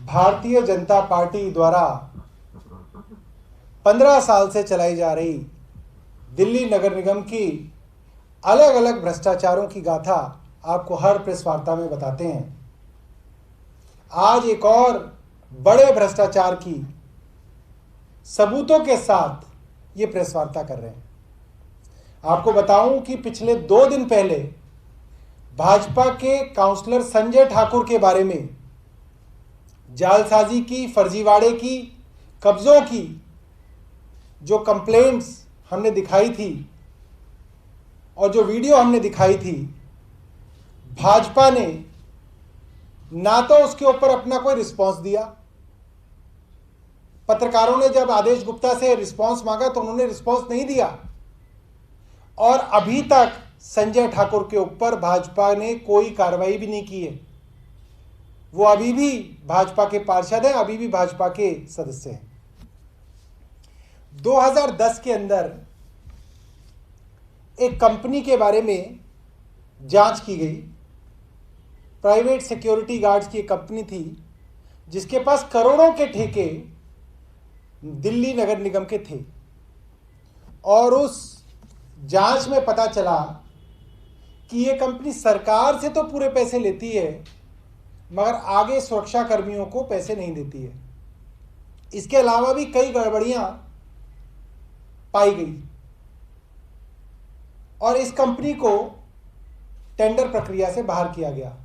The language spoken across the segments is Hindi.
भारतीय जनता पार्टी द्वारा 15 साल से चलाई जा रही दिल्ली नगर निगम की अलग अलग भ्रष्टाचारों की गाथा आपको हर प्रेस वार्ता में बताते हैं। आज एक और बड़े भ्रष्टाचार की सबूतों के साथ ये प्रेस वार्ता कर रहे हैं। आपको बताऊं कि पिछले 2 दिन पहले भाजपा के काउंसलर संजय ठाकुर के बारे में जालसाजी की, फर्जीवाड़े की, कब्जों की जो कंप्लेंट्स हमने दिखाई थी और जो वीडियो हमने दिखाई थी, भाजपा ने ना तो उसके ऊपर अपना कोई रिस्पॉन्स दिया। पत्रकारों ने जब आदेश गुप्ता से रिस्पॉन्स मांगा तो उन्होंने रिस्पॉन्स नहीं दिया और अभी तक संजय ठाकुर के ऊपर भाजपा ने कोई कार्रवाई भी नहीं की है। वो अभी भी भाजपा के पार्षद हैं, अभी भी भाजपा के सदस्य हैं। 2010 के अंदर एक कंपनी के बारे में जांच की गई। प्राइवेट सिक्योरिटी गार्ड्स की एक कंपनी थी जिसके पास करोड़ों के ठेके दिल्ली नगर निगम के थे और उस जांच में पता चला कि ये कंपनी सरकार से तो पूरे पैसे लेती है मगर आगे सुरक्षा कर्मियों को पैसे नहीं देती है। इसके अलावा भी कई गड़बड़ियां पाई गई और इस कंपनी को टेंडर प्रक्रिया से बाहर किया गया।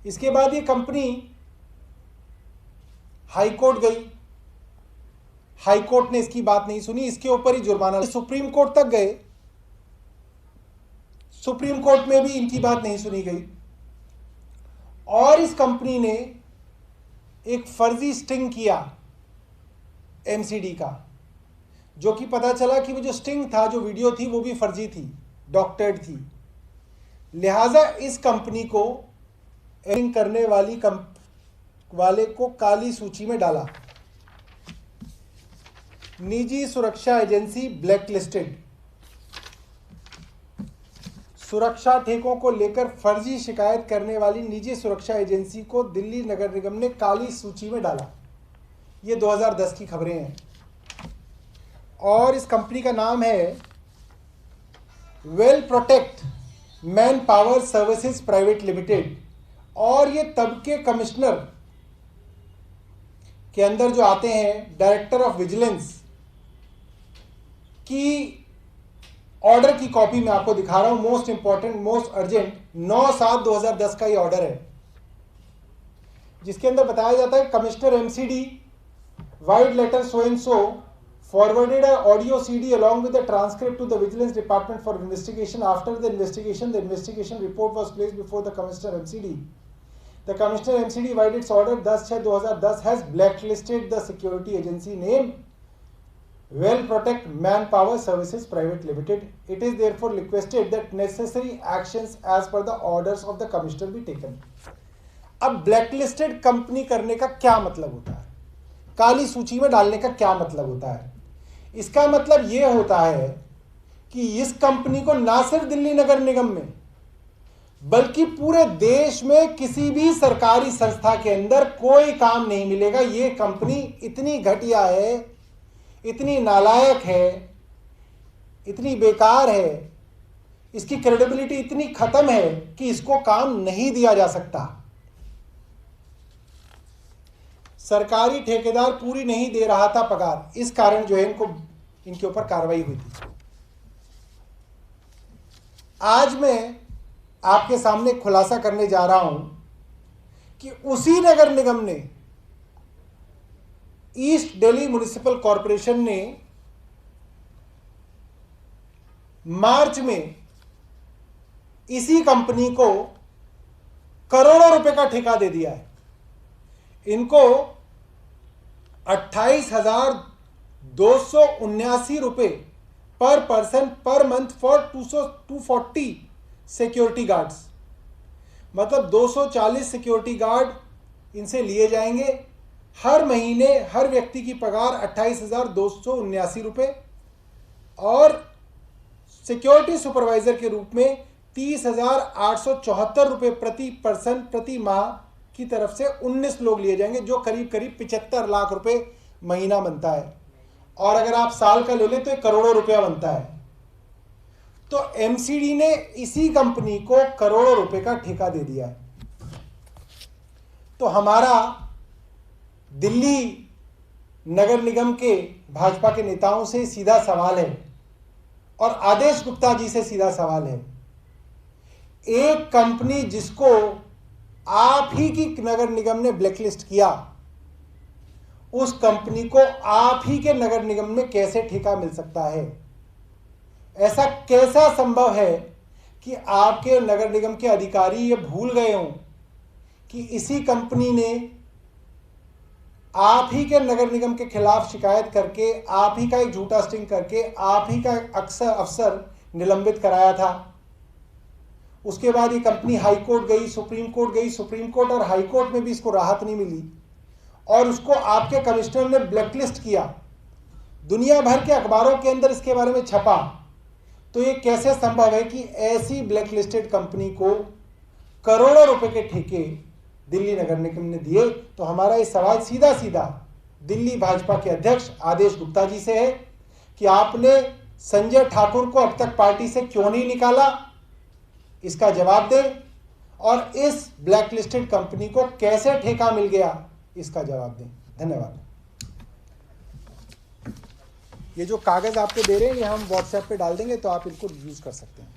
इसके बाद ये कंपनी हाई कोर्ट गई। हाई कोर्ट ने इसकी बात नहीं सुनी, इसके ऊपर ही जुर्माना। सुप्रीम कोर्ट तक गए, सुप्रीम कोर्ट में भी इनकी बात नहीं सुनी गई और इस कंपनी ने एक फर्जी स्टिंग किया एमसीडी का, जो कि पता चला कि वो जो स्टिंग था, जो वीडियो थी, वो भी फर्जी थी, डॉक्टर्ड थी। लिहाजा इस कंपनी को एडिंग करने वाले को काली सूची में डाला। निजी सुरक्षा एजेंसी ब्लैक लिस्टेड। सुरक्षा ठेकों को लेकर फर्जी शिकायत करने वाली निजी सुरक्षा एजेंसी को दिल्ली नगर निगम ने काली सूची में डाला। ये 2010 की खबरें हैं और इस कंपनी का नाम है well protect man power services private limited और ये तब के कमिश्नर के अंदर जो आते हैं, डायरेक्टर ऑफ विजिलेंस की ऑर्डर की कॉपी मैं आपको दिखा रहा हूं। मोस्ट इंपॉर्टेंट, मोस्ट अर्जेंट 9/7/2010 का ये ऑर्डर है जिसके अंदर बताया जाता है commissioner MCD vide letter so and so forwarded a audio CD along with the transcript to the Vigilance Department for investigation. After the investigation report was placed before the Commissioner MCD. The Commissioner MCD, by its order 10/6/2010, has blacklisted the security agency name Well Protect Manpower Services Private Limited. It is therefore requested that necessary actions as per the orders of the Commissioner be taken. अब blacklisted कंपनी करने का क्या मतलब होता है? काली सूची में डालने का क्या मतलब होता है? इसका मतलब यह होता है कि इस कंपनी को ना सिर्फ दिल्ली नगर निगम में बल्कि पूरे देश में किसी भी सरकारी संस्था के अंदर कोई काम नहीं मिलेगा। यह कंपनी इतनी घटिया है, इतनी नालायक है, इतनी बेकार है, इसकी क्रेडिबिलिटी इतनी खत्म है कि इसको काम नहीं दिया जा सकता। सरकारी ठेकेदार पूरी नहीं दे रहा था पगार, इस कारण जो है इनके ऊपर कार्रवाई हुई थी। आज मैं आपके सामने खुलासा करने जा रहा हूं कि उसी नगर निगम ने, ईस्ट दिल्ली म्युनिसिपल कॉरपोरेशन ने मार्च में इसी कंपनी को करोड़ों रुपए का ठेका दे दिया है। इनको 28,279 रुपए पर person per month for 240 security guards. मतलब 240 सिक्योरिटी गार्ड इनसे लिए जाएंगे। हर महीने हर व्यक्ति की पगार 28,279 रुपए और सिक्योरिटी सुपरवाइजर के रूप में 30,874 रुपए प्रति पर्सन प्रति माह की तरफ से 19 लोग लिए जाएंगे, जो करीब करीब 75 लाख रुपए महीना बनता है, और अगर आप साल का ले लें तो 1 करोड़ रुपया बनता है। तो एमसीडी ने इसी कंपनी को करोड़ों रुपए का ठेका दे दिया है। तो हमारा दिल्ली नगर निगम के भाजपा के नेताओं से सीधा सवाल है, और आदेश गुप्ता जी से सीधा सवाल है, एक कंपनी जिसको आप ही की नगर निगम ने ब्लैकलिस्ट किया, उस कंपनी को आप ही के नगर निगम में कैसे ठेका मिल सकता है? ऐसा कैसा संभव है कि आपके नगर निगम के अधिकारी ये भूल गए हों कि इसी कंपनी ने आप ही के नगर निगम के खिलाफ शिकायत करके, आप ही का एक झूठा स्टिंग करके, आप ही का अफसर निलंबित कराया था। उसके बाद ये कंपनी हाई कोर्ट गई, सुप्रीम कोर्ट गई, सुप्रीम कोर्ट और हाई कोर्ट में भी इसको राहत नहीं मिली, और उसको आपके कमिश्नर ने ब्लैकलिस्ट किया। दुनिया भर के अखबारों के अंदर इसके बारे में छपा। तो ये कैसे संभव है कि ऐसी ब्लैकलिस्टेड कंपनी को करोड़ों रुपए के ठेके दिल्ली नगर निगम ने दिए? तो हमारा ये सवाल सीधा सीधा दिल्ली भाजपा के अध्यक्ष आदेश गुप्ता जी से है कि आपने संजय ठाकुर को अब तक पार्टी से क्यों नहीं निकाला, इसका जवाब दें, और इस ब्लैकलिस्टेड कंपनी को कैसे ठेका मिल गया, इसका जवाब दें। धन्यवाद। ये जो कागज आपको दे रहे हैं ये हम व्हाट्सएप पे डाल देंगे, तो आप इनको यूज कर सकते हैं।